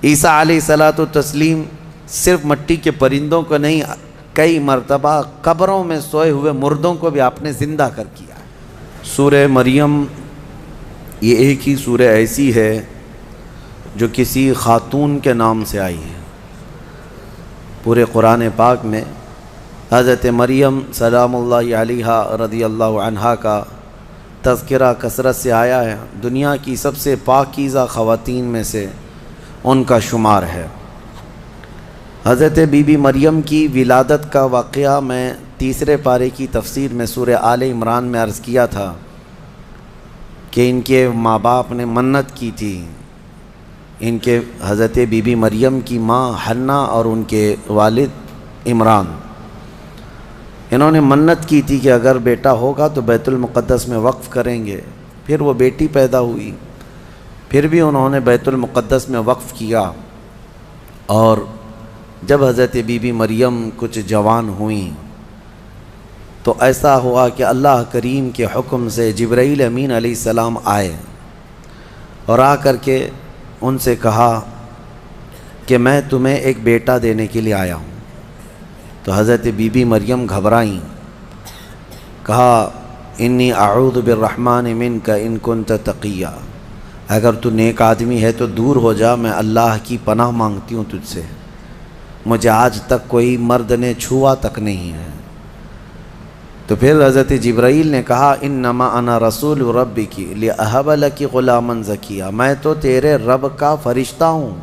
عیسیٰ علیہ الصلوۃ والتسلیم صرف مٹی کے پرندوں کو نہیں، کئی مرتبہ قبروں میں سوئے ہوئے مردوں کو بھی آپ نے زندہ کر کیا۔ سورہ مریم یہ ایک ہی سورہ ایسی ہے جو کسی خاتون کے نام سے آئی ہے۔ پورے قرآن پاک میں حضرت مریم سلام اللہ علیہا رضی اللہ عنہا کا تذکرہ کثرت سے آیا ہے۔ دنیا کی سب سے پاکیزہ خواتین میں سے ان کا شمار ہے۔ حضرت بی بی مریم کی ولادت کا واقعہ میں تیسرے پارے کی تفسیر میں سورہ آل عمران میں عرض کیا تھا کہ ان کے ماں باپ نے منت کی تھی، ان کے حضرت بی بی مریم کی ماں حنہ اور ان کے والد عمران، انہوں نے منت کی تھی کہ اگر بیٹا ہوگا تو بیت المقدس میں وقف کریں گے۔ پھر وہ بیٹی پیدا ہوئی، پھر بھی انہوں نے بیت المقدس میں وقف کیا، اور جب حضرت بی بی مریم کچھ جوان ہوئیں تو ایسا ہوا کہ اللہ کریم کے حکم سے جبرائیل امین علیہ السلام آئے اور آ کر کے ان سے کہا کہ میں تمہیں ایک بیٹا دینے کے لیے آیا ہوں۔ تو حضرت بی بی مریم گھبرائیں، کہا انی اعوذ بالرحمن منک ان کنت تقیا، اگر تو نیک آدمی ہے تو دور ہو جا، میں اللہ کی پناہ مانگتی ہوں تجھ سے، مجھے آج تک کوئی مرد نے چھوا تک نہیں ہے۔ تو پھر حضرت جبرائیل نے کہا انما انا رسول ربک لاہب لک غلاما زکیا، میں تو تیرے رب کا فرشتہ ہوں،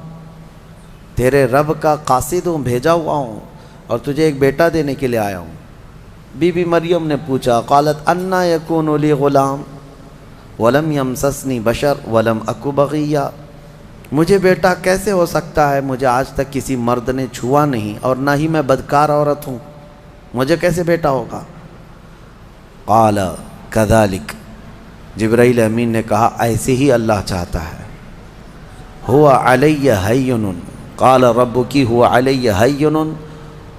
تیرے رب کا قاصد ہوں، بھیجا ہوا ہوں، اور تجھے ایک بیٹا دینے کے لیے آیا ہوں۔ بی بی مریم نے پوچھا، قالت انا یکون لی غلام ولم یمسسنی بشر ولم اک بغیا، مجھے بیٹا کیسے ہو سکتا ہے، مجھے آج تک کسی مرد نے چھوا نہیں اور نہ ہی میں بدکار عورت ہوں، مجھے کیسے بیٹا ہوگا؟ قال کذالک، جبرائیل امین نے کہا ایسے ہی اللہ چاہتا ہے۔ هو علی ہین، قال ربک هو علی ہین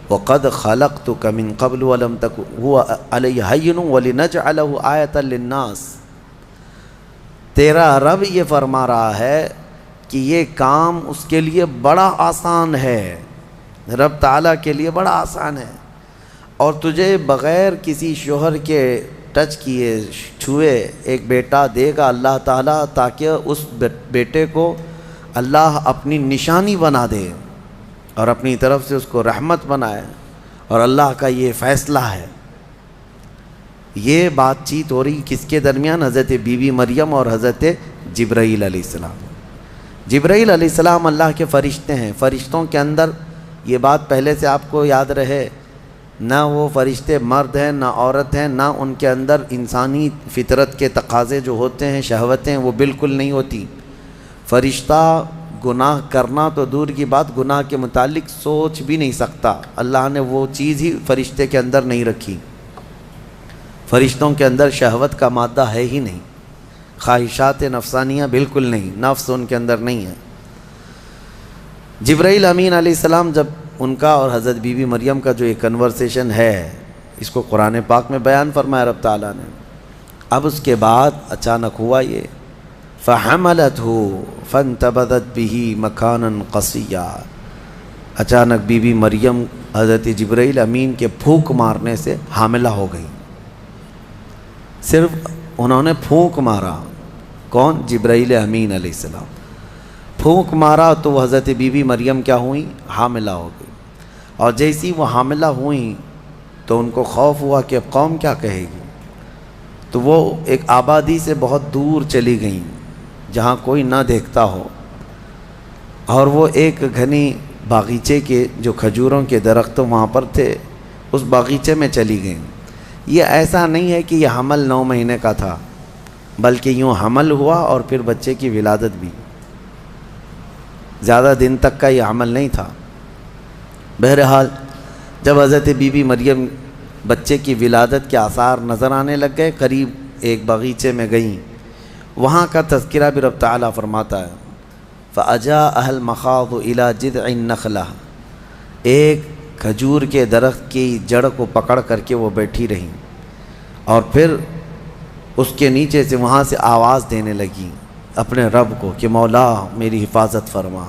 وقد خلقتک من قبل ولم تک هو علی ہین ولنجعلہ آیۃ للناس، تیرا رب یہ فرما رہا ہے کہ یہ کام اس کے لیے بڑا آسان ہے، رب تعالیٰ کے لیے بڑا آسان ہے، اور تجھے بغیر کسی شوہر کے ٹچ کیے چھوئے ایک بیٹا دے گا اللہ تعالیٰ، تاکہ اس بیٹے کو اللہ اپنی نشانی بنا دے اور اپنی طرف سے اس کو رحمت بنائے، اور اللہ کا یہ فیصلہ ہے۔ یہ بات چیت ہو رہی کس کے درمیان؟ حضرت بی بی مریم اور حضرت جبرائیل علیہ السلام۔ جبرائیل علیہ السلام اللہ کے فرشتے ہیں، فرشتوں کے اندر یہ بات پہلے سے آپ کو یاد رہے، نہ وہ فرشتے مرد ہیں نہ عورت ہیں، نہ ان کے اندر انسانی فطرت کے تقاضے جو ہوتے ہیں، شہوتیں، وہ بالکل نہیں ہوتی۔ فرشتہ گناہ کرنا تو دور کی بات، گناہ کے متعلق سوچ بھی نہیں سکتا، اللہ نے وہ چیز ہی فرشتے کے اندر نہیں رکھی۔ فرشتوں کے اندر شہوت کا مادہ ہے ہی نہیں، خواہشات نفسانیہ بالکل نہیں، نفس ان کے اندر نہیں ہے۔ جبرائیل امین علیہ السلام جب ان کا اور حضرت بی بی مریم کا جو ایک کنورسیشن ہے، اس کو قرآن پاک میں بیان فرمایا رب تعالیٰ نے۔ اب اس کے بعد اچانک ہوا یہ، فَحَمَلَتْهُ فَانْتَبَذَتْ بِهِ مَكَانًا قَصِيًّا، اچانک بی بی مریم حضرت جبرائیل امین کے پھونک مارنے سے حاملہ ہو گئی۔ صرف انہوں نے پھونک مارا، کون؟ جبرائیل امین علیہ السلام، پھونک مارا تو وہ حضرت بی بی مریم کیا ہوئیں؟ حاملہ ہو گئی۔ اور جیسی وہ حاملہ ہوئیں تو ان کو خوف ہوا کہ اب قوم کیا کہے گی، تو وہ ایک آبادی سے بہت دور چلی گئیں جہاں کوئی نہ دیکھتا ہو، اور وہ ایک گھنی باغیچے کے جو کھجوروں کے درخت وہاں پر تھے، اس باغیچے میں چلی گئیں۔ یہ ایسا نہیں ہے کہ یہ حمل 9 مہینے کا تھا، بلکہ یوں حمل ہوا اور پھر بچے کی ولادت بھی، زیادہ دن تک کا یہ عمل نہیں تھا۔ بہرحال جب حضرت بی بی مریم بچے کی ولادت کے آثار نظر آنے لگ گئے، قریب ایک باغیچے میں گئیں، وہاں کا تذکرہ بھی رب تعالیٰ فرماتا ہے، فَأَجَاءَهَا الْمَخَاضُ إِلَى جِذْعِ النَّخْلَةِ، ایک کھجور کے درخت کی جڑ کو پکڑ کر کے وہ بیٹھی رہیں، اور پھر اس کے نیچے سے وہاں سے آواز دینے لگی اپنے رب کو کہ مولا میری حفاظت فرما،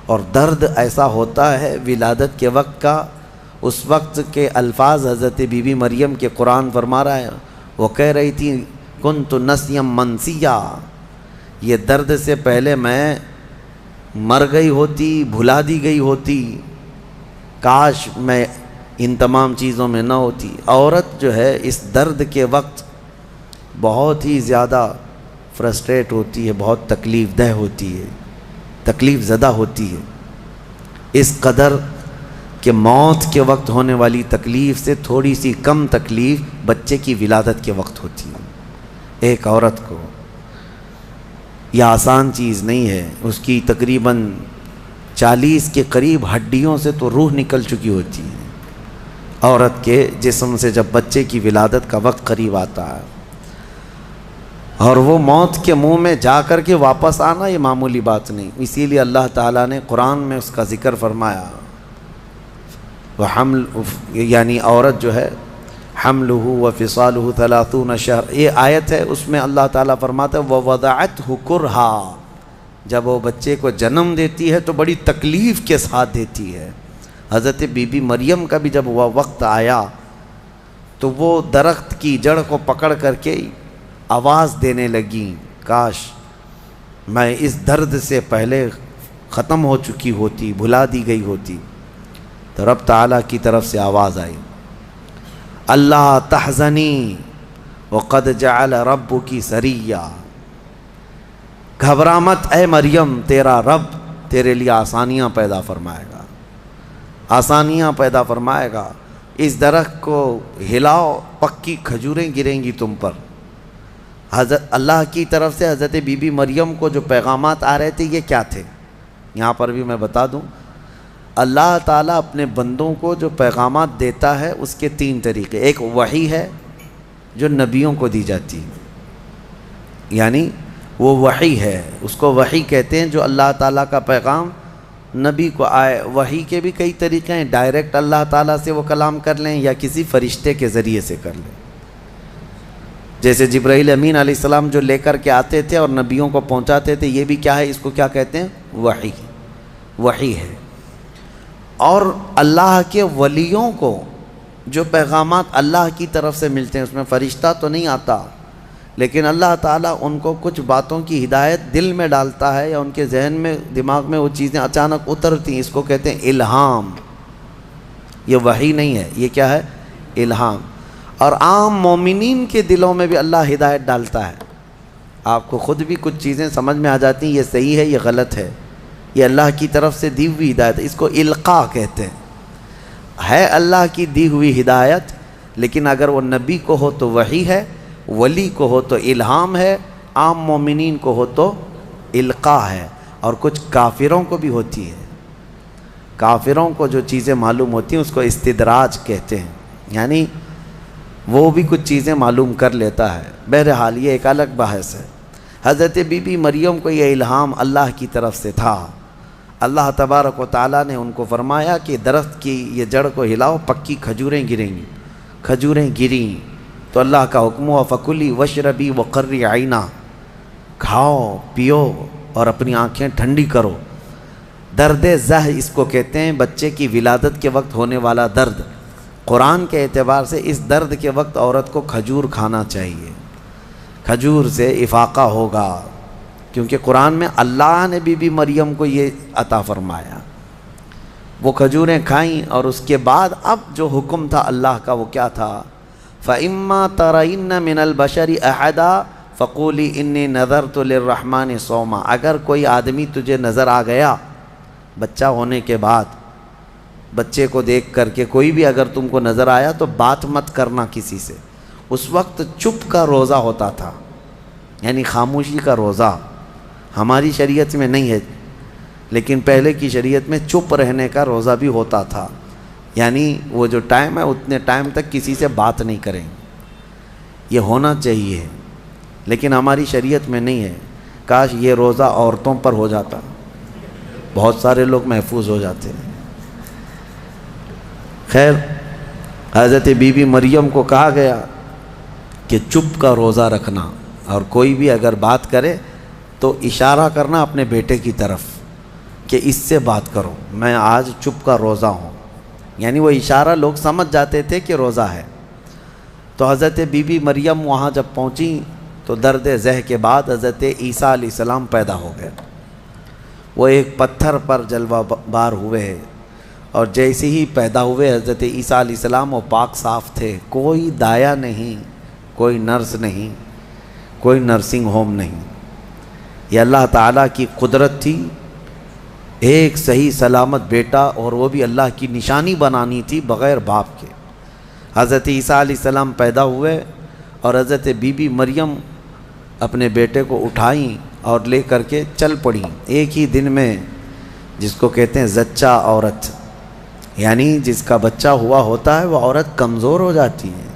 اور درد ایسا ہوتا ہے ولادت کے وقت کا. اس وقت کے الفاظ حضرت بی بی مریم کے قرآن فرما رہا ہے، وہ کہہ رہی تھی کنت نسیم منسیا، یہ درد سے پہلے میں مر گئی ہوتی، بھلا دی گئی ہوتی، کاش میں ان تمام چیزوں میں نہ ہوتی. عورت جو ہے اس درد کے وقت بہت ہی زیادہ فرسٹریٹ ہوتی ہے، بہت تکلیف دہ ہوتی ہے، تکلیف زدہ ہوتی ہے، اس قدر کہ موت کے وقت ہونے والی تکلیف سے تھوڑی سی کم تکلیف بچے کی ولادت کے وقت ہوتی ہے. ایک عورت کو یہ آسان چیز نہیں ہے، اس کی تقریباً 40 کے قریب ہڈیوں سے تو روح نکل چکی ہوتی ہے عورت کے جسم سے جب بچے کی ولادت کا وقت قریب آتا ہے. اور وہ موت کے منہ میں جا کر کے واپس آنا یہ معمولی بات نہیں. اسی لیے اللہ تعالیٰ نے قرآن میں اس کا ذکر فرمایا. وہ حمل یعنی عورت جو ہے حملہ وفصالہ 30 شہر، یہ آیت ہے، اس میں اللہ تعالیٰ فرماتا ہے ووضعتہ کرہا، جب وہ بچے کو جنم دیتی ہے تو بڑی تکلیف کے ساتھ دیتی ہے. حضرت بی بی مریم کا بھی جب وہ وقت آیا تو وہ درخت کی جڑ کو پکڑ کر کے آواز دینے لگیں، کاش میں اس درد سے پہلے ختم ہو چکی ہوتی، بھلا دی گئی ہوتی. تو رب تعالیٰ کی طرف سے آواز آئی، اللہ تحزنی وقد جعل ربکی سریا، گھبرا مت اے مریم، تیرا رب تیرے لیے آسانیاں پیدا فرمائے گا، آسانیاں پیدا فرمائے گا. اس درخت کو ہلاؤ، پکی کھجوریں گریں گی تم پر. حضرت اللہ کی طرف سے حضرت بی بی مریم کو جو پیغامات آ رہے تھے یہ کیا تھے؟ یہاں پر بھی میں بتا دوں، اللہ تعالیٰ اپنے بندوں کو جو پیغامات دیتا ہے اس کے 3 طریقے. ایک وحی ہے جو نبیوں کو دی جاتی ہے، یعنی وہ وحی ہے، اس کو وحی کہتے ہیں، جو اللہ تعالیٰ کا پیغام نبی کو آئے. وحی کے بھی کئی طریقے ہیں، ڈائریکٹ اللہ تعالیٰ سے وہ کلام کر لیں یا کسی فرشتے کے ذریعے سے کر لیں. جیسے جبرائیل امین علیہ السلام جو لے کر کے آتے تھے اور نبیوں کو پہنچاتے تھے، یہ بھی کیا ہے، اس کو کیا کہتے ہیں؟ وحی، وحی ہے. اور اللہ کے ولیوں کو جو پیغامات اللہ کی طرف سے ملتے ہیں اس میں فرشتہ تو نہیں آتا، لیکن اللہ تعالیٰ ان کو کچھ باتوں کی ہدایت دل میں ڈالتا ہے یا ان کے ذہن میں، دماغ میں وہ چیزیں اچانک اترتی ہیں، اس کو کہتے ہیں الہام. یہ وحی نہیں ہے، یہ کیا ہے؟ الہام. اور عام مومنین کے دلوں میں بھی اللہ ہدایت ڈالتا ہے. آپ کو خود بھی کچھ چیزیں سمجھ میں آ جاتی ہیں، یہ صحیح ہے، یہ غلط ہے، یہ اللہ کی طرف سے دی ہوئی ہدایت ہے. اس کو القاء کہتے ہیں. ہے اللہ کی دی ہوئی ہدایت، لیکن اگر وہ نبی کو ہو تو وحی ہے، ولی کو ہو تو الہام ہے، عام مومنین کو ہو تو القاء ہے. اور کچھ کافروں کو بھی ہوتی ہے. کافروں کو جو چیزیں معلوم ہوتی ہیں اس کو استدراج کہتے ہیں، یعنی وہ بھی کچھ چیزیں معلوم کر لیتا ہے. بہرحال یہ ایک الگ بحث ہے. حضرت بی بی مریم کو یہ الہام اللہ کی طرف سے تھا. اللہ تبارک و تعالیٰ نے ان کو فرمایا کہ درخت کی یہ جڑ کو ہلاؤ، پکی کھجوریں گریں گی. کھجوریں گریں تو اللہ کا حکم ہوا فکلی وشربی وقری عینا، کھاؤ پیو اور اپنی آنکھیں ٹھنڈی کرو. درد زہ اس کو کہتے ہیں، بچے کی ولادت کے وقت ہونے والا درد. قرآن کے اعتبار سے اس درد کے وقت عورت کو کھجور کھانا چاہیے، کھجور سے افاقہ ہوگا، کیونکہ قرآن میں اللہ نے بی بی مریم کو یہ عطا فرمایا. وہ کھجوریں کھائیں اور اس کے بعد اب جو حکم تھا اللہ کا وہ کیا تھا؟ فَإِمَّا تَرَيِنَّ مِنَ الْبَشَرِ أَحَدًا فَقُولِي إِنِّي نَذَرْتُ لِلرَّحْمَنِ صَوْمًا. اگر کوئی آدمی تجھے نظر آ گیا بچہ ہونے کے بعد، بچے کو دیکھ کر کے کوئی بھی اگر تم کو نظر آیا تو بات مت کرنا کسی سے. اس وقت چپ کا روزہ ہوتا تھا، یعنی خاموشی کا روزہ. ہماری شریعت میں نہیں ہے، لیکن پہلے کی شریعت میں چپ رہنے کا روزہ بھی ہوتا تھا، یعنی وہ جو ٹائم ہے اتنے ٹائم تک کسی سے بات نہیں کریں. یہ ہونا چاہیے، لیکن ہماری شریعت میں نہیں ہے. کاش یہ روزہ عورتوں پر ہو جاتا، بہت سارے لوگ محفوظ ہو جاتے ہیں. خیر، حضرت بی بی مریم کو کہا گیا کہ چپ کا روزہ رکھنا، اور کوئی بھی اگر بات کرے تو اشارہ کرنا اپنے بیٹے کی طرف. کہ اس سے بات کرو، میں آج چپ کا روزہ ہوں. یعنی وہ اشارہ لوگ سمجھ جاتے تھے کہ روزہ ہے. تو حضرت بی بی مریم وہاں جب پہنچی تو درد ذہ کے بعد حضرت عیسیٰ علیہ السلام پیدا ہو گئے. وہ ایک پتھر پر جلوہ بار ہوئے اور جیسے ہی پیدا ہوئے حضرت عیسیٰ علیہ السلام وہ پاک صاف تھے. کوئی دایا نہیں، کوئی نرس نہیں، کوئی نرسنگ ہوم نہیں. یہ اللہ تعالیٰ کی قدرت تھی. ایک صحیح سلامت بیٹا، اور وہ بھی اللہ کی نشانی بنانی تھی بغیر باپ کے. حضرت عیسیٰ علیہ السلام پیدا ہوئے اور حضرت بی بی مریم اپنے بیٹے کو اٹھائیں اور لے کر کے چل پڑیں ایک ہی دن میں، جس کو کہتے ہیں زچہ عورت. یعنی جس کا بچہ ہوا ہوتا ہے وہ عورت کمزور ہو جاتی ہے،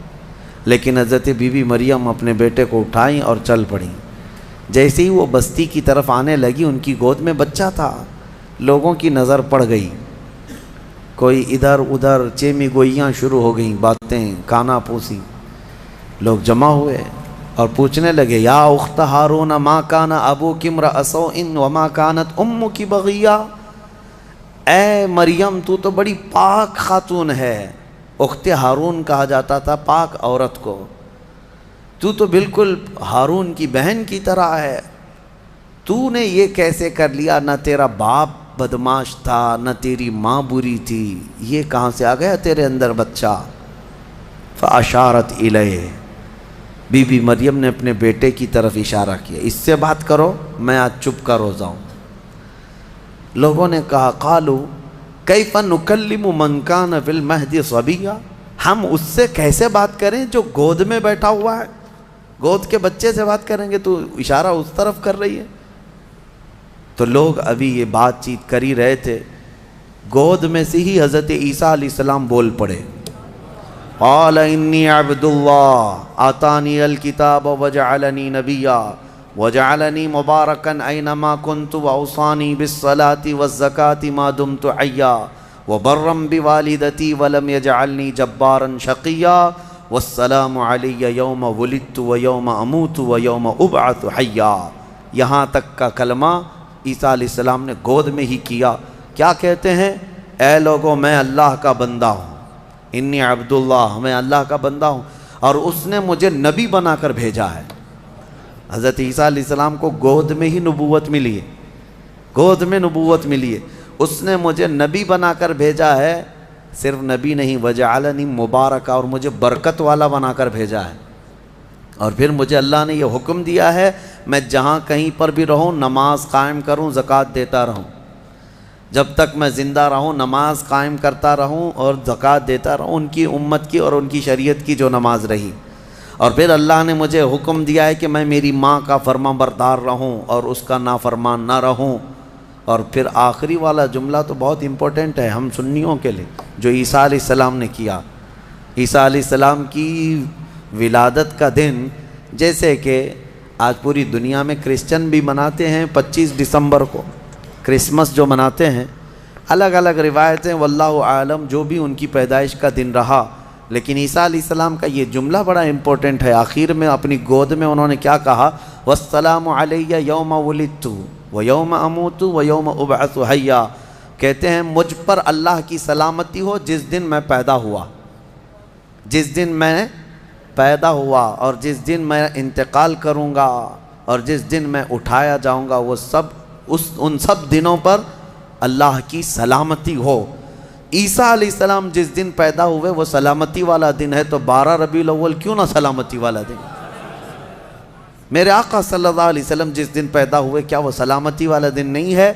لیکن حضرت بی بی مریم اپنے بیٹے کو اٹھائیں اور چل پڑیں. جیسے ہی وہ بستی کی طرف آنے لگی ان کی گود میں بچہ تھا. لوگوں کی نظر پڑ گئی، کوئی ادھر ادھر چیمی گوئیاں شروع ہو گئیں، باتیں کانا پوسی. لوگ جمع ہوئے اور پوچھنے لگے یا اخت ہارون ما کان ابوک امرأ سوء وما کانت امک بغیہ. اے مریم تو بڑی پاک خاتون ہے. اخت ہارون کہا جاتا تھا پاک عورت کو. تو بالکل ہارون کی بہن کی طرح ہے. تو نے یہ کیسے کر لیا؟ نہ تیرا باپ بدماش تھا، نہ تیری ماں بری تھی، یہ کہاں سے آ گیا تیرے اندر بچہ؟ فاشارت الیہ، بی بی مریم نے اپنے بیٹے کی طرف اشارہ کیا، اس سے بات کرو، میں آج چپ کا روزہ ہوں. لوگوں نے کہا قالوا کیف نکلم من کان فی المہد صبیہ، ہم اس سے کیسے بات کریں جو گود میں بیٹھا ہوا ہے؟ گود کے بچے سے بات کریں گے؟ تو اشارہ اس طرف کر رہی ہے. تو لوگ ابھی یہ بات چیت کر ہی رہے تھے، گود میں سے ہی حضرت عیسیٰ علیہ السلام بول پڑے. قال انی عبد اللہ آتانی الکتاب وجعلنی نبیا وجعلنی مبارکا اینما کنت واوصانی بالصلاة والزکاة ما دمت حیا وبرا بوالدتی ولم یجعلنی جبارا شقیا والسلام علی یوم ولدت ویوم اموت ویوم ابعث حیا. یہاں تک کا کلمہ عیسیٰ علیہ السلام نے گود میں ہی کیا. کیا کہتے ہیں؟ اے لوگوں میں اللہ کا بندہ ہوں، انی عبداللہ، میں اللہ کا بندہ ہوں اور اس نے مجھے نبی بنا کر بھیجا ہے. حضرت عیسیٰ علیہ السلام کو گود میں ہی نبوت ملی ہے، گود میں نبوت ملی ہے. اس نے مجھے نبی بنا کر بھیجا ہے. صرف نبی نہیں، وجعلنی مبارکا، اور مجھے برکت والا بنا کر بھیجا ہے. اور پھر مجھے اللہ نے یہ حکم دیا ہے میں جہاں کہیں پر بھی رہوں نماز قائم کروں، زکوٰۃ دیتا رہوں. جب تک میں زندہ رہوں نماز قائم کرتا رہوں اور زکوٰۃ دیتا رہوں، ان کی امت کی اور ان کی شریعت کی جو نماز رہی. اور پھر اللہ نے مجھے حکم دیا ہے کہ میں میری ماں کا فرما بردار رہوں اور اس کا نافرمان نہ رہوں. اور پھر آخری والا جملہ تو بہت امپورٹنٹ ہے ہم سنیوں کے لیے، جو عیسیٰ علیہ السلام نے کیا. عیسیٰ علیہ السلام کی ولادت کا دن، جیسے کہ آج پوری دنیا میں کرسچن بھی مناتے ہیں 25 دسمبر کو، کرسمس جو مناتے ہیں، الگ الگ روایتیں واللہ عالم جو بھی ان کی پیدائش کا دن رہا. لیکن عیسیٰ علیہ السلام کا یہ جملہ بڑا امپورٹنٹ ہے. آخر میں اپنی گود میں انہوں نے کیا کہا؟ والسلام علی یوم ولدت ویوم اموت ویوم ابعث حیا. کہتے ہیں مجھ پر اللہ کی سلامتی ہو جس دن میں پیدا ہوا، جس دن میں پیدا ہوا اور جس دن میں انتقال کروں گا اور جس دن میں اٹھایا جاؤں گا، وہ سب ان سب دنوں پر اللہ کی سلامتی ہو. عیسیٰ علیہ السلام جس دن پیدا ہوئے وہ سلامتی والا دن ہے، تو 12 ربیع الاول کیوں نہ سلامتی والا دن؟ میرے آقا صلی اللہ علیہ وسلم جس دن پیدا ہوئے کیا وہ سلامتی والا دن نہیں ہے؟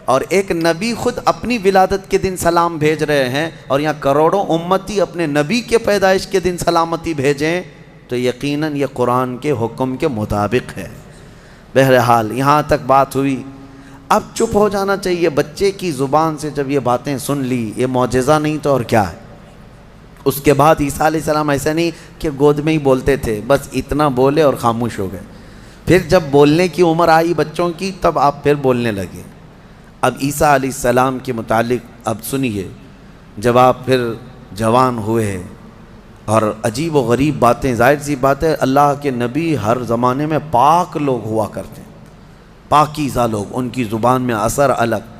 اور ایک نبی خود اپنی ولادت کے دن سلام بھیج رہے ہیں، اور یہاں کروڑوں امتی اپنے نبی کے پیدائش کے دن سلامتی بھیجیں، تو یقیناً یہ قرآن کے حکم کے مطابق ہے. بہرحال یہاں تک بات ہوئی. اب چپ ہو جانا چاہیے. بچے کی زبان سے جب یہ باتیں سن لی، یہ معجزہ نہیں تو اور کیا ہے؟ اس کے بعد عیسیٰ علیہ السلام ایسا نہیں کہ گود میں ہی بولتے تھے، بس اتنا بولے اور خاموش ہو گئے. پھر جب بولنے کی عمر آئی بچوں کی، تب آپ پھر بولنے لگے. اب عیسیٰ علیہ السلام کے متعلق اب سنیے. جب آپ پھر جوان ہوئے اور عجیب و غریب باتیں، ظاہر سی بات ہے اللہ کے نبی ہر زمانے میں پاک لوگ ہوا کرتے ہیں، پاکیزہ لوگ، ان کی زبان میں اثر الگ.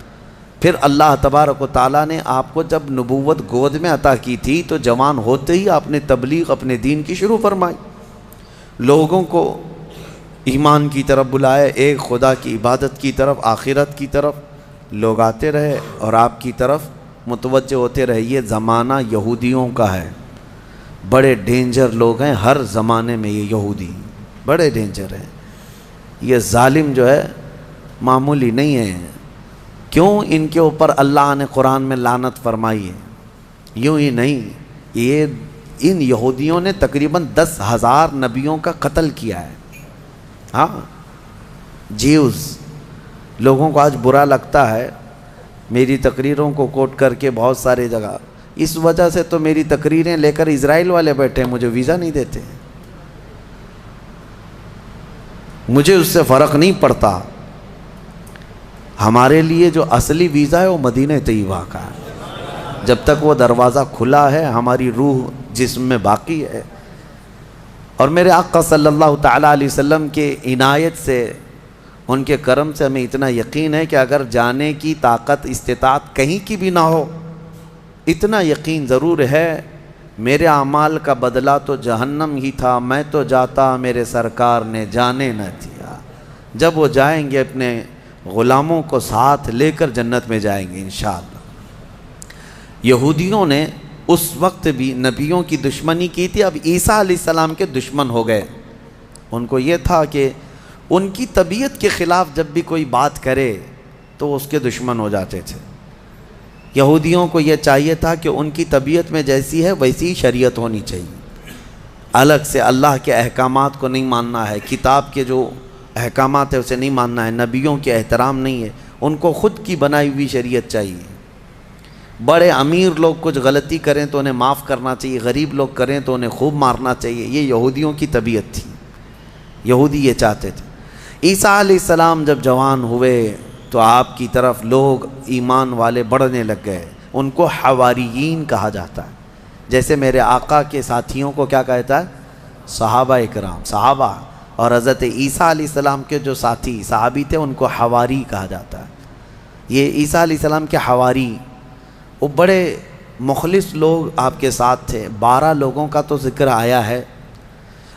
پھر اللہ تبارک و تعالیٰ نے آپ کو جب نبوت گود میں عطا کی تھی تو جوان ہوتے ہی آپ نے تبلیغ اپنے دین کی شروع فرمائی، لوگوں کو ایمان کی طرف بلائے، ایک خدا کی عبادت کی طرف، آخرت کی طرف لوگ آتے رہے اور آپ کی طرف متوجہ ہوتے رہے۔ یہ زمانہ یہودیوں کا ہے، بڑے ڈینجر لوگ ہیں ہر زمانے میں، یہ یہودی بڑے ڈینجر ہیں۔ یہ ظالم جو ہے معمولی نہیں ہے، کیوں ان کے اوپر اللہ نے قرآن میں لعنت فرمائی ہے؟ یوں ہی نہیں، یہ ان یہودیوں نے تقریباً 10,000 نبیوں کا قتل کیا ہے۔ ہاں، جیوز لوگوں کو آج برا لگتا ہے میری تقریروں کو کوٹ کر کے بہت سارے جگہ، اس وجہ سے تو میری تقریریں لے کر اسرائیل والے بیٹھے ہیں، مجھے ویزا نہیں دیتے، مجھے اس سے فرق نہیں پڑتا۔ ہمارے لیے جو اصلی ویزا ہے وہ مدینہ طیبہ کا ہے، جب تک وہ دروازہ کھلا ہے ہماری روح جسم میں باقی ہے۔ اور میرے آقا صلی اللہ تعالیٰ علیہ وسلم کے عنایت سے، ان کے کرم سے ہمیں اتنا یقین ہے کہ اگر جانے کی طاقت استطاعت کہیں کی بھی نہ ہو، اتنا یقین ضرور ہے میرے اعمال کا بدلہ تو جہنم ہی تھا، میں تو جاتا میرے سرکار نے جانے نہ دیا۔ جب وہ جائیں گے اپنے غلاموں کو ساتھ لے کر جنت میں جائیں گے انشاءاللہ۔ یہودیوں نے اس وقت بھی نبیوں کی دشمنی کی تھی، اب عیسیٰ علیہ السلام کے دشمن ہو گئے۔ ان کو یہ تھا کہ ان کی طبیعت کے خلاف جب بھی کوئی بات کرے تو اس کے دشمن ہو جاتے تھے۔ یہودیوں کو یہ چاہیے تھا کہ ان کی طبیعت میں جیسی ہے ویسی ہی شریعت ہونی چاہیے، الگ سے اللہ کے احکامات کو نہیں ماننا ہے، کتاب کے جو احکامات ہے اسے نہیں ماننا ہے، نبیوں کے احترام نہیں ہے، ان کو خود کی بنائی ہوئی شریعت چاہیے۔ بڑے امیر لوگ کچھ غلطی کریں تو انہیں معاف کرنا چاہیے، غریب لوگ کریں تو انہیں خوب مارنا چاہیے، یہ یہودیوں کی طبیعت تھی، یہودی یہ چاہتے تھے۔ عیسیٰ علیہ السلام جب جوان ہوئے تو آپ کی طرف لوگ ایمان والے بڑھنے لگ گئے، ان کو حواریین کہا جاتا ہے، جیسے میرے آقا کے ساتھیوں کو کیا کہتا ہے؟ صحابہ اکرام، صحابہ، اور حضرت عیسیٰ علیہ السلام کے جو ساتھی صحابی تھے ان کو حواری کہا جاتا ہے۔ یہ عیسیٰ علیہ السلام کے حواری، وہ بڑے مخلص لوگ آپ کے ساتھ تھے۔ 12 لوگوں کا تو ذکر آیا ہے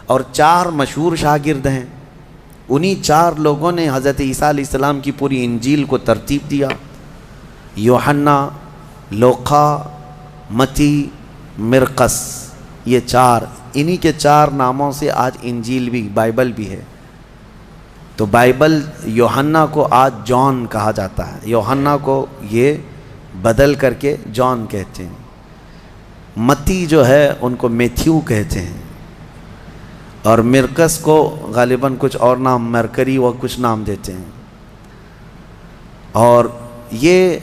اور 4 مشہور شاگرد ہیں، انہی 4 لوگوں نے حضرت عیسیٰ علیہ السلام کی پوری انجیل کو ترتیب دیا۔ یوحنا، لوقا، متی، مرقس، یہ 4، انہی کے 4 ناموں سے آج انجیل بھی، بائبل بھی ہے۔ تو بائبل یوحنا کو آج جان کہا جاتا ہے، یوحنا کو یہ بدل کر کے جان کہتے ہیں۔ متی جو ہے ان کو میتھیو کہتے ہیں، اور مرقس کو غالباً کچھ اور نام، مرکری و کچھ نام دیتے ہیں۔ اور یہ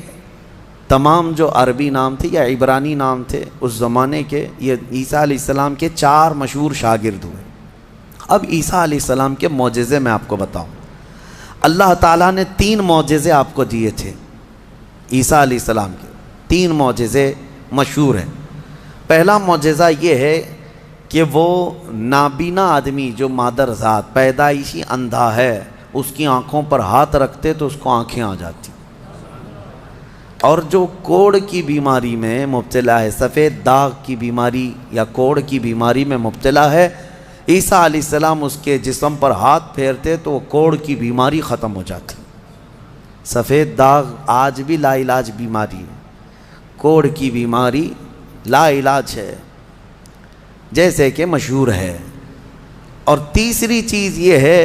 تمام جو عربی نام تھے یا عبرانی نام تھے اس زمانے کے، یہ عیسیٰ علیہ السلام کے 4 مشہور شاگرد ہوئے۔ اب عیسیٰ علیہ السلام کے معجزے میں آپ کو بتاؤں، اللہ تعالیٰ نے 3 معجزے آپ کو دیے تھے عیسیٰ علیہ السلام کے، 3 معجزے مشہور ہیں۔ پہلا معجزہ یہ ہے کہ وہ نابینا آدمی جو مادر ذات پیدائشی اندھا ہے، اس کی آنکھوں پر ہاتھ رکھتے تو اس کو آنکھیں آ جاتی، اور جو کوڑ کی بیماری میں مبتلا ہے، سفید داغ کی بیماری یا کوڑ کی بیماری میں مبتلا ہے، عیسیٰ علیہ السلام اس کے جسم پر ہاتھ پھیرتے تو وہ کوڑ کی بیماری ختم ہو جاتی۔ سفید داغ آج بھی لا علاج بیماری ہے، کوڑ کی بیماری لا علاج ہے، جیسے کہ مشہور ہے۔ اور تیسری چیز یہ ہے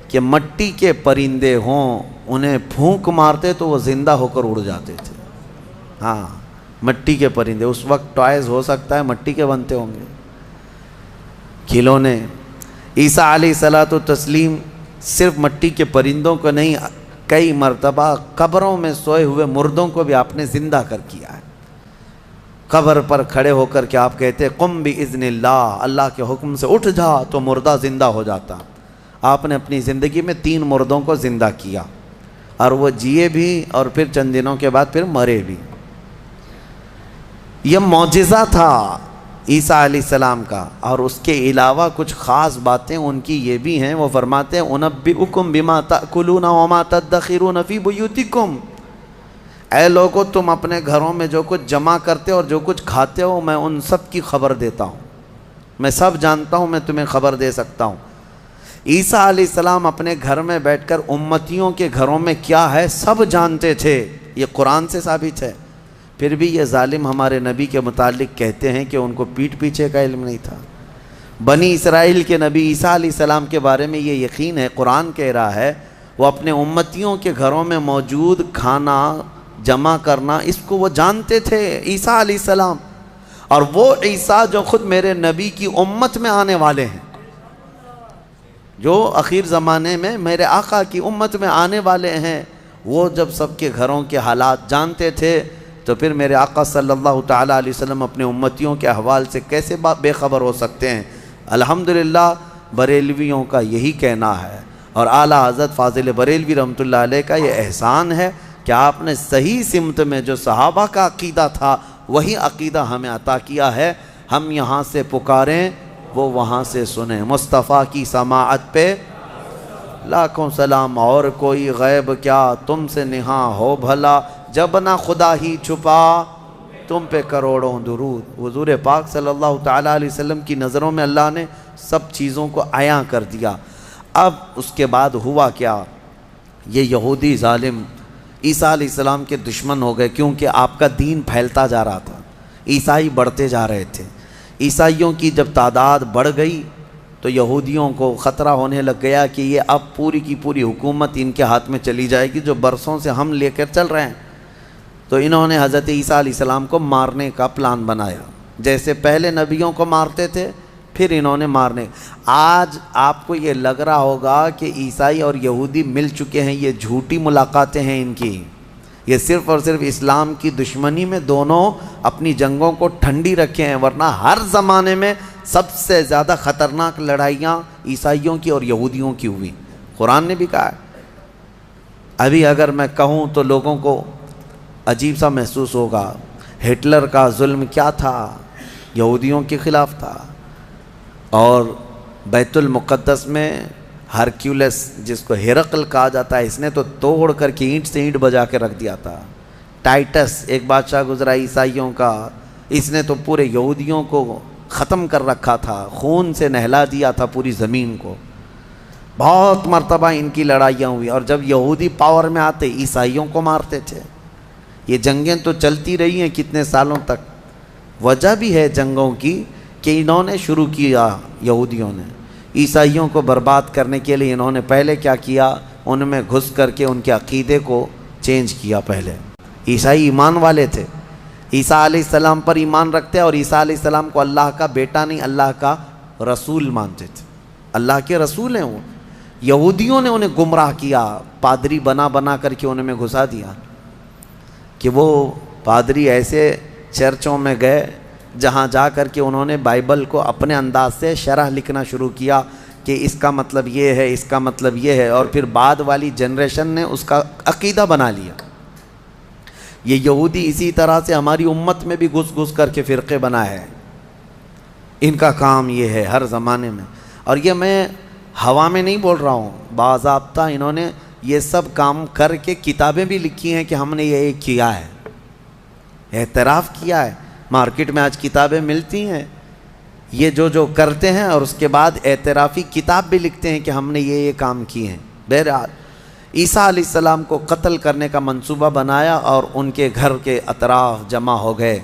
کہ مٹی کے پرندے ہوں، انہیں پھونک مارتے تو وہ زندہ ہو کر اڑ جاتے تھے۔ ہاں، مٹی کے پرندے، اس وقت ٹوائز ہو سکتا ہے مٹی کے بنتے ہوں گے، کھلونے۔ عیسیٰ علیہ الصلوۃ والتسلیم صرف مٹی کے پرندوں کو نہیں، کئی مرتبہ قبروں میں سوئے ہوئے مردوں کو بھی آپ نے زندہ کر کیا ہے۔ قبر پر کھڑے ہو کر کے آپ کہتے قم باذن اللہ، اللہ کے حکم سے اٹھ جا، تو مردہ زندہ ہو جاتا۔ آپ نے اپنی زندگی میں 3 مردوں کو زندہ کیا، اور وہ جیے بھی اور پھر چند دنوں کے بعد پھر مرے بھی۔ یہ معجزہ تھا عیسیٰ علیہ السلام کا۔ اور اس کے علاوہ کچھ خاص باتیں ان کی یہ بھی ہیں، وہ فرماتے ہیں انبئکم بما تأکلون وما تدخرون فی بیوتکم، اے لوگو تم اپنے گھروں میں جو کچھ جمع کرتے اور جو کچھ کھاتے ہو میں ان سب کی خبر دیتا ہوں، میں سب جانتا ہوں، میں تمہیں خبر دے سکتا ہوں۔ عیسیٰ علیہ السلام اپنے گھر میں بیٹھ کر امتیوں کے گھروں میں کیا ہے سب جانتے تھے، یہ قرآن سے ثابت ہے۔ پھر بھی یہ ظالم ہمارے نبی کے متعلق کہتے ہیں کہ ان کو پیٹھ پیچھے کا علم نہیں تھا۔ بنی اسرائیل کے نبی عیسیٰ علیہ السلام کے بارے میں یہ یقین ہے، قرآن کہہ رہا ہے وہ اپنے امتیوں کے گھروں میں موجود کھانا جمع کرنا اس کو وہ جانتے تھے، عیسیٰ علیہ السلام، اور وہ عیسیٰ جو خود میرے نبی کی امت میں آنے والے ہیں، جو اخیر زمانے میں میرے آقا کی امت میں آنے والے ہیں، وہ جب سب کے گھروں کے حالات جانتے تھے تو پھر میرے آقا صلی اللہ تعالیٰ علیہ وسلم اپنے امتیوں کے احوال سے کیسے بے خبر ہو سکتے ہیں؟ الحمدللہ بریلویوں کا یہی کہنا ہے، اور اعلیٰ حضرت فاضل بریلوی رحمۃ اللہ علیہ کا یہ احسان ہے کہ آپ نے صحیح سمت میں جو صحابہ کا عقیدہ تھا وہی عقیدہ ہمیں عطا کیا ہے۔ ہم یہاں سے پکاریں وہ وہاں سے سنیں، مصطفیٰ کی سماعت پہ لاکھوں سلام، اور کوئی غیب کیا تم سے نہاں ہو بھلا، جب نہ خدا ہی چھپا تم پہ کروڑوں درود۔ حضور پاک صلی اللہ تعالیٰ علیہ وسلم کی نظروں میں اللہ نے سب چیزوں کو عیاں کر دیا۔ اب اس کے بعد ہوا کیا؟ یہ یہودی ظالم عیسیٰ علیہ السلام کے دشمن ہو گئے، کیونکہ آپ کا دین پھیلتا جا رہا تھا، عیسائی بڑھتے جا رہے تھے۔ عیسائیوں کی جب تعداد بڑھ گئی تو یہودیوں کو خطرہ ہونے لگ گیا کہ یہ اب پوری کی پوری حکومت ان کے ہاتھ میں چلی جائے گی جو برسوں سے ہم لے کر چل رہے ہیں۔ تو انہوں نے حضرت عیسیٰ علیہ السلام کو مارنے کا پلان بنایا، جیسے پہلے نبیوں کو مارتے تھے پھر انہوں نے مارنے۔ آج آپ کو یہ لگ رہا ہوگا کہ عیسائی اور یہودی مل چکے ہیں، یہ جھوٹی ملاقاتیں ہیں ان کی، یہ صرف اور صرف اسلام کی دشمنی میں دونوں اپنی جنگوں کو ٹھنڈی رکھے ہیں، ورنہ ہر زمانے میں سب سے زیادہ خطرناک لڑائیاں عیسائیوں کی اور یہودیوں کی ہوئی۔ قرآن نے بھی کہا ہے۔ ابھی اگر میں کہوں تو لوگوں کو عجیب سا محسوس ہوگا، ہٹلر کا ظلم کیا تھا؟ یہودیوں کے خلاف تھا۔ اور بیت المقدس میں ہرکیولس جس کو ہرقل کہا جاتا ہے، اس نے تو توڑ کر کے اینٹ سے اینٹ بجا کے رکھ دیا تھا۔ ٹائٹس ایک بادشاہ گزرا عیسائیوں کا، اس نے تو پورے یہودیوں کو ختم کر رکھا تھا، خون سے نہلا دیا تھا پوری زمین کو۔ بہت مرتبہ ان کی لڑائیاں ہوئی، اور جب یہودی پاور میں آتے عیسائیوں کو مارتے تھے۔ یہ جنگیں تو چلتی رہی ہیں کتنے سالوں تک۔ وجہ بھی ہے جنگوں کی کہ انہوں نے شروع کیا، یہودیوں نے عیسائیوں کو برباد کرنے کے لیے انہوں نے پہلے کیا کیا، ان میں گھس کر کے ان کے عقیدے کو چینج کیا۔ پہلے عیسائی ایمان والے تھے، عیسیٰ علیہ السلام پر ایمان رکھتے اور عیسیٰ علیہ السلام کو اللہ کا بیٹا نہیں اللہ کا رسول مانتے تھے، اللہ کے رسول ہیں وہ۔ یہودیوں نے انہیں گمراہ کیا، پادری بنا بنا کر کے انہیں میں گھسا دیا کہ وہ پادری ایسے چرچوں میں گئے جہاں جا کر کے انہوں نے بائبل کو اپنے انداز سے شرح لکھنا شروع کیا کہ اس کا مطلب یہ ہے، اس کا مطلب یہ ہے، اور پھر بعد والی جنریشن نے اس کا عقیدہ بنا لیا۔ یہ یہودی اسی طرح سے ہماری امت میں بھی گھس گھس کر کے فرقے بنائے ہیں، ان کا کام یہ ہے ہر زمانے میں۔ اور یہ میں ہوا میں نہیں بول رہا ہوں، باضابطہ انہوں نے یہ سب کام کر کے کتابیں بھی لکھی ہیں کہ ہم نے یہ کیا ہے، اعتراف کیا ہے۔ مارکیٹ میں آج کتابیں ملتی ہیں یہ جو کرتے ہیں، اور اس کے بعد اعترافی کتاب بھی لکھتے ہیں کہ ہم نے یہ کام کیے ہیں۔ بہرحال عیسیٰ علیہ السلام کو قتل کرنے کا منصوبہ بنایا اور ان کے گھر کے اطراف جمع ہو گئے۔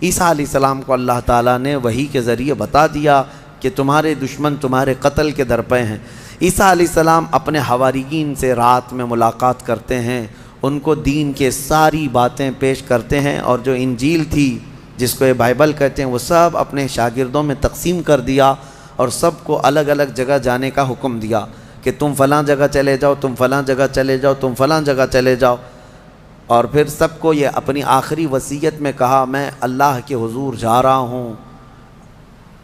عیسیٰ علیہ السلام کو اللہ تعالیٰ نے وحی کے ذریعے بتا دیا کہ تمہارے دشمن تمہارے قتل کے درپے ہیں۔ عیسیٰ علیہ السلام اپنے حواریین سے رات میں ملاقات کرتے ہیں، ان کو دین کے ساری باتیں پیش کرتے ہیں، اور جو انجیل تھی جس کو یہ بائبل کہتے ہیں وہ سب اپنے شاگردوں میں تقسیم کر دیا، اور سب کو الگ الگ جگہ جانے کا حکم دیا کہ تم فلاں جگہ چلے جاؤ، تم فلاں جگہ چلے جاؤ، تم فلاں جگہ چلے جاؤ۔ اور پھر سب کو یہ اپنی آخری وصیت میں کہا میں اللہ کے حضور جا رہا ہوں۔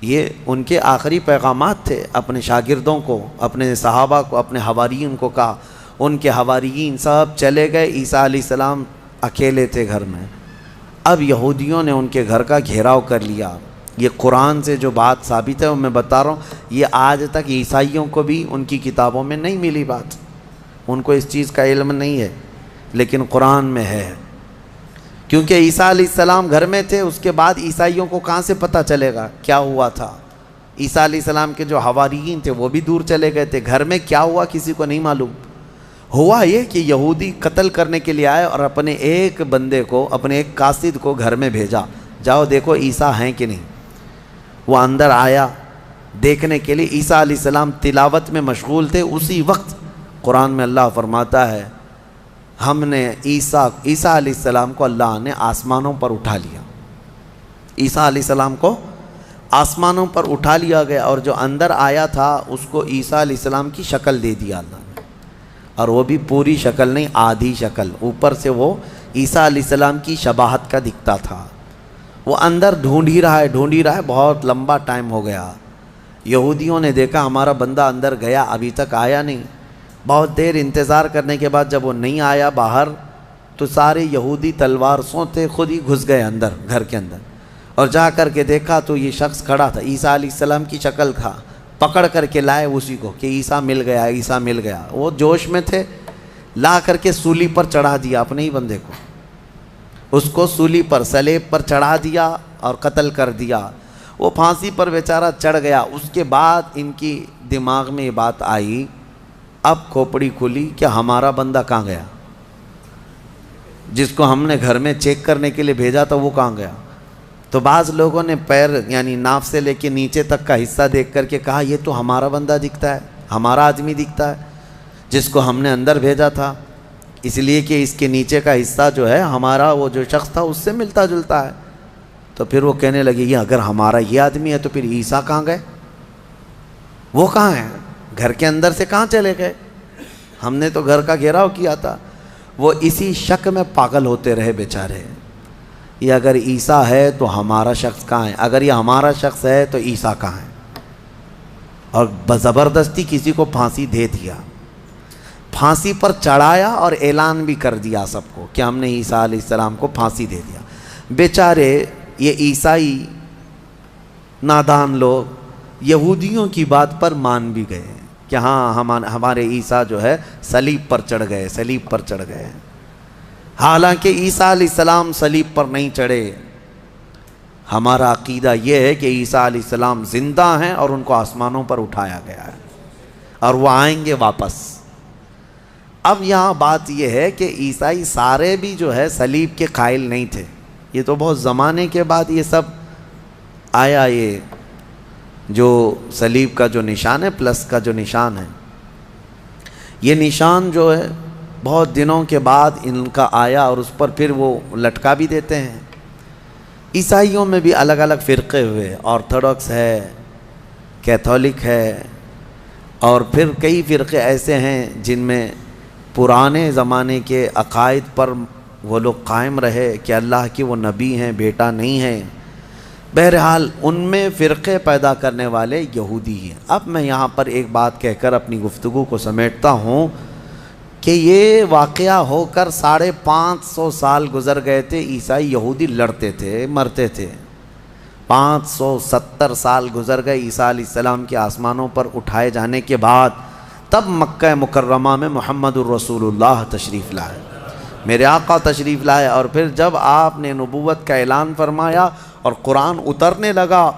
یہ ان کے آخری پیغامات تھے اپنے شاگردوں کو، اپنے صحابہ کو، اپنے حواریین کو کہا۔ ان کے حواریین سب چلے گئے، عیسیٰ علیہ السلام اکیلے تھے گھر میں۔ اب یہودیوں نے ان کے گھر کا گھیراؤ کر لیا۔ یہ قرآن سے جو بات ثابت ہے وہ میں بتا رہا ہوں، یہ آج تک عیسائیوں کو بھی ان کی کتابوں میں نہیں ملی بات، ان کو اس چیز کا علم نہیں ہے، لیکن قرآن میں ہے۔ کیونکہ عیسیٰ علیہ السلام گھر میں تھے، اس کے بعد عیسائیوں کو کہاں سے پتہ چلے گا کیا ہوا تھا؟ عیسیٰ علیہ السلام کے جو حواریین تھے وہ بھی دور چلے گئے تھے، گھر میں کیا ہوا کسی کو نہیں معلوم۔ ہوا یہ کہ یہودی قتل کرنے کے لیے آئے اور اپنے ایک بندے کو، اپنے ایک قاصد کو گھر میں بھیجا، جاؤ دیکھو عیسیٰ ہیں کہ نہیں۔ وہ اندر آیا دیکھنے کے لیے، عیسیٰ علیہ السلام تلاوت میں مشغول تھے۔ اسی وقت قرآن میں اللہ فرماتا ہے ہم نے عیسیٰ علیہ السلام کو اللہ نے آسمانوں پر اٹھا لیا۔ عیسیٰ علیہ السلام کو آسمانوں پر اٹھا لیا گیا، اور جو اندر آیا تھا اس کو عیسیٰ علیہ السلام کی شکل دے دیا اللہ نے، اور وہ بھی پوری شکل نہیں، آدھی شکل، اوپر سے وہ عیسیٰ علیہ السلام کی شباہت کا دکھتا تھا۔ وہ اندر ڈھونڈ ہی رہا ہے، بہت لمبا ٹائم ہو گیا۔ یہودیوں نے دیکھا ہمارا بندہ اندر گیا ابھی تک آیا نہیں، بہت دیر انتظار کرنے کے بعد جب وہ نہیں آیا باہر، تو سارے یہودی تلوار سوتے خود ہی گھس گئے اندر، گھر کے اندر، اور جا کر کے دیکھا تو یہ شخص کھڑا تھا، عیسیٰ علیہ السلام کی شکل تھا، پکڑ کر کے لائے اسی کو کہ عیسیٰ مل گیا، عیسیٰ مل گیا۔ وہ جوش میں تھے، لا کر کے سولی پر چڑھا دیا اپنے ہی بندے کو، اس کو سولی پر، سلیب پر چڑھا دیا اور قتل کر دیا۔ وہ پھانسی پر بیچارہ چڑھ گیا۔ اس کے بعد ان کی دماغ میں یہ بات آئی، اب کھوپڑی کھلی کہ ہمارا بندہ کہاں گیا، جس کو ہم نے گھر میں چیک کرنے کے لیے بھیجا تھا وہ کہاں گیا؟ تو بعض لوگوں نے پیر یعنی ناف سے لے کے نیچے تک کا حصہ دیکھ کر کے کہا یہ تو ہمارا بندہ دکھتا ہے، ہمارا آدمی دکھتا ہے جس کو ہم نے اندر بھیجا تھا، اس لیے کہ اس کے نیچے کا حصہ جو ہے ہمارا وہ جو شخص تھا اس سے ملتا جلتا ہے۔ تو پھر وہ کہنے لگے یہ اگر ہمارا یہ آدمی ہے تو پھر عیسیٰ کہاں گئے، وہ کہاں ہیں، گھر کے اندر سے کہاں چلے گئے، ہم نے تو گھر کا گھیراؤ کیا تھا۔ وہ اسی شک میں پاگل ہوتے رہے بیچارے، یہ اگر عیسیٰ ہے تو ہمارا شخص کہاں ہے، اگر یہ ہمارا شخص ہے تو عیسیٰ کہاں ہے، اور زبردستی کسی کو پھانسی دے دیا، پھانسی پر چڑھایا اور اعلان بھی کر دیا سب کو کہ ہم نے عیسیٰ علیہ السلام کو پھانسی دے دیا۔ بیچارے یہ عیسائی نادان لوگ یہودیوں کی بات پر مان بھی گئے کہ ہاں ہمارے عیسیٰ جو ہے صلیب پر چڑھ گئے، صلیب پر چڑھ گئے، حالانکہ عیسیٰ علیہ السلام صلیب پر نہیں چڑھے۔ ہمارا عقیدہ یہ ہے کہ عیسیٰ علیہ السلام زندہ ہیں اور ان کو آسمانوں پر اٹھایا گیا ہے اور وہ آئیں گے واپس۔ اب یہاں بات یہ ہے کہ عیسائی سارے بھی جو ہے صلیب کے قائل نہیں تھے، یہ تو بہت زمانے کے بعد یہ سب آیا، یہ جو صلیب کا جو نشان ہے، پلس کا جو نشان ہے، یہ نشان جو ہے بہت دنوں کے بعد ان کا آیا اور اس پر پھر وہ لٹکا بھی دیتے ہیں۔ عیسائیوں میں بھی الگ الگ فرقے ہوئے، آرتھوڈکس ہے، کیتھولک ہے، اور پھر کئی فرقے ایسے ہیں جن میں پرانے زمانے کے عقائد پر وہ لوگ قائم رہے کہ اللہ کی وہ نبی ہیں، بیٹا نہیں ہیں۔ بہرحال ان میں فرقے پیدا کرنے والے یہودی ہیں۔ اب میں یہاں پر ایک بات کہہ کر اپنی گفتگو کو سمیٹتا ہوں کہ یہ واقعہ ہو کر 550 سال گزر گئے تھے، عیسائی یہودی لڑتے تھے، مرتے تھے، 570 سال گزر گئے عیسیٰ علیہ السلام کے آسمانوں پر اٹھائے جانے کے بعد، تب مکہ مکرمہ میں محمد الرسول اللہ تشریف لائے، میرے آقا تشریف لائے، اور پھر جب آپ نے نبوت کا اعلان فرمایا اور قرآن اترنے لگا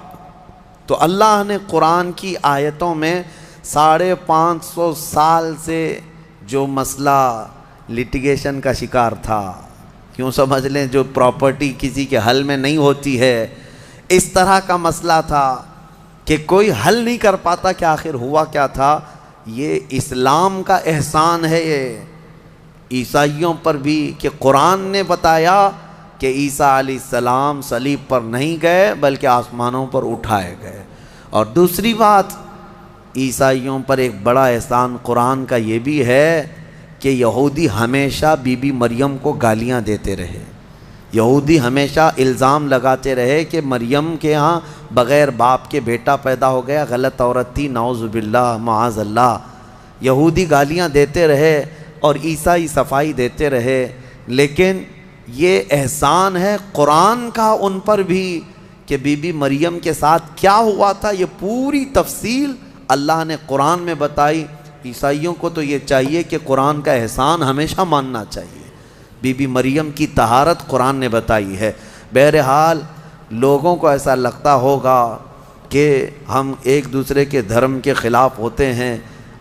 تو اللہ نے قرآن کی آیتوں میں 550 سال سے جو مسئلہ لٹیگیشن کا شکار تھا، کیوں سمجھ لیں جو پراپرٹی کسی کے حل میں نہیں ہوتی ہے، اس طرح کا مسئلہ تھا کہ کوئی حل نہیں کر پاتا کہ آخر ہوا کیا تھا۔ یہ اسلام کا احسان ہے یہ عیسائیوں پر بھی کہ قرآن نے بتایا کہ عیسیٰ علیہ السلام صلیب پر نہیں گئے بلکہ آسمانوں پر اٹھائے گئے۔ اور دوسری بات، عیسائیوں پر ایک بڑا احسان قرآن کا یہ بھی ہے کہ یہودی ہمیشہ بی بی مریم کو گالیاں دیتے رہے، یہودی ہمیشہ الزام لگاتے رہے کہ مریم کے ہاں بغیر باپ کے بیٹا پیدا ہو گیا، غلط عورت تھی، نعوذ باللہ معاذ اللہ، یہودی گالیاں دیتے رہے اور عیسائی صفائی دیتے رہے۔ لیکن یہ احسان ہے قرآن کا ان پر بھی کہ بی بی مریم کے ساتھ کیا ہوا تھا، یہ پوری تفصیل اللہ نے قرآن میں بتائی۔ عیسائیوں کو تو یہ چاہیے کہ قرآن کا احسان ہمیشہ ماننا چاہیے، بی بی مریم کی طہارت قرآن نے بتائی ہے۔ بہرحال لوگوں کو ایسا لگتا ہوگا کہ ہم ایک دوسرے کے دھرم کے خلاف ہوتے ہیں۔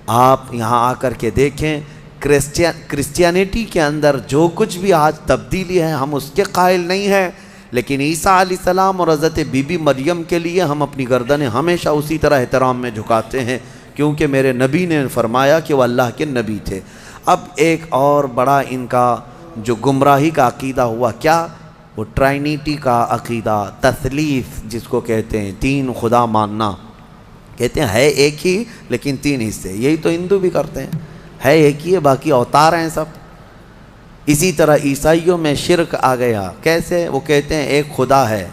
آپ یہاں آ کر کے دیکھیں، کرسچینٹی کے اندر جو کچھ بھی آج تبدیلی ہے ہم اس کے قائل نہیں ہیں، لیکن عیسیٰ علیہ السلام اور حضرت بی بی مریم کے لیے ہم اپنی گردنیں ہمیشہ اسی طرح احترام میں جھکاتے ہیں، کیونکہ میرے نبی نے فرمایا کہ وہ اللہ کے نبی تھے۔ اب ایک اور بڑا ان کا جو گمراہی کا عقیدہ ہوا، کیا؟ وہ ٹرائنیٹی کا عقیدہ، تثلیث جس کو کہتے ہیں، تین خدا ماننا۔ کہتے ہیں ہے ایک ہی لیکن تین حصے، یہی تو ہندو بھی کرتے ہیں، ہے ایک ہی ہے باقی اوتار ہیں سب۔ اسی طرح عیسائیوں میں شرک آ گیا، کیسے؟ وہ کہتے ہیں ایک خدا ہے،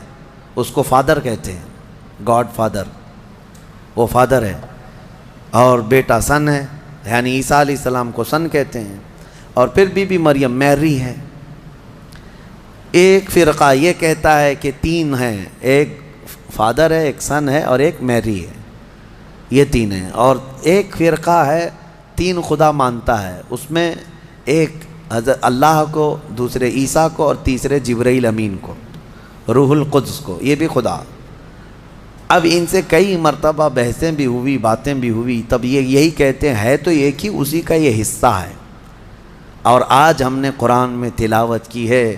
اس کو فادر کہتے ہیں، گاڈ فادر، وہ فادر ہے، اور بیٹا سن ہے، یعنی عیسیٰ علیہ السلام کو سن کہتے ہیں۔ اور پھر بی بی مریم میری ہے۔ ایک فرقہ یہ کہتا ہے کہ تین ہیں، ایک فادر ہے، ایک سن ہے اور ایک میری ہے، یہ تین ہیں۔ اور ایک فرقہ ہے تین خدا مانتا ہے، اس میں ایک حضرت اللہ کو، دوسرے عیسیٰ کو اور تیسرے جبرائیل امین کو، روح القدس کو، یہ بھی خدا۔ اب ان سے کئی مرتبہ بحثیں بھی ہوئی، باتیں بھی ہوئی، تب یہ یہی کہتے ہیں ہے تو ایک ہی، اسی کا یہ حصہ ہے۔ اور آج ہم نے قرآن میں تلاوت کی ہے،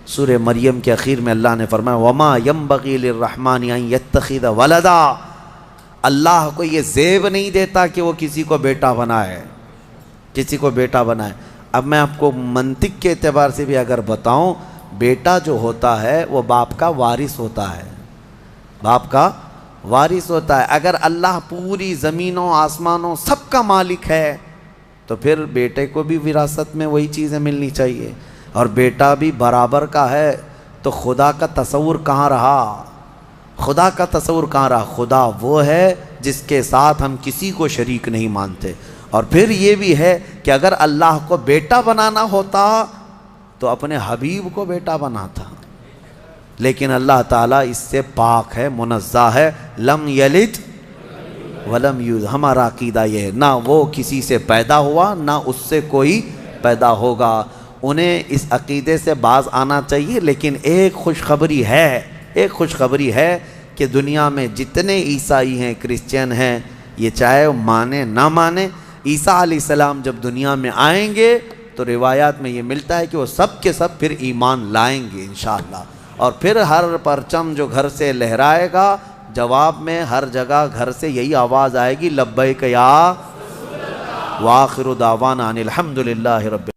سورہ مریم کے اخیر میں اللہ نے فرمایا وَمَا يَنبَغِي لِلرَّحْمَنِ أَن يَتَّخِذَ وَلَدًا، اللہ کو یہ زیب نہیں دیتا کہ وہ کسی کو بیٹا بنائے، کسی کو بیٹا بنائے۔ اب میں آپ کو منطق کے اعتبار سے بھی اگر بتاؤں، بیٹا جو ہوتا ہے وہ باپ کا وارث ہوتا ہے، باپ کا وارث ہوتا ہے۔ اگر اللہ پوری زمینوں آسمانوں سب کا مالک ہے تو پھر بیٹے کو بھی وراثت میں وہی چیزیں ملنی چاہیے، اور بیٹا بھی برابر کا ہے، تو خدا کا تصور کہاں رہا؟ خدا کا تصور کہاں رہا؟ خدا وہ ہے جس کے ساتھ ہم کسی کو شریک نہیں مانتے۔ اور پھر یہ بھی ہے کہ اگر اللہ کو بیٹا بنانا ہوتا تو اپنے حبیب کو بیٹا بناتا، لیکن اللہ تعالیٰ اس سے پاک ہے، منزہ ہے، لم یلد ولم یولد۔ ہمارا عقیدہ یہ ہے، نہ وہ کسی سے پیدا ہوا نہ اس سے کوئی پیدا ہوگا۔ انہیں اس عقیدے سے باز آنا چاہیے، لیکن ایک خوشخبری ہے، ایک خوشخبری ہے کہ دنیا میں جتنے عیسائی ہیں، کرسچین ہیں، یہ چاہے مانے نہ مانے، عیسیٰ علیہ السلام جب دنیا میں آئیں گے تو روایات میں یہ ملتا ہے کہ وہ سب کے سب پھر ایمان لائیں گے انشاءاللہ۔ اور پھر ہر پرچم جو گھر سے لہرائے گا، جواب میں ہر جگہ گھر سے یہی آواز آئے گی لبیک یا وآخر دعوانا ان الحمدللہ رب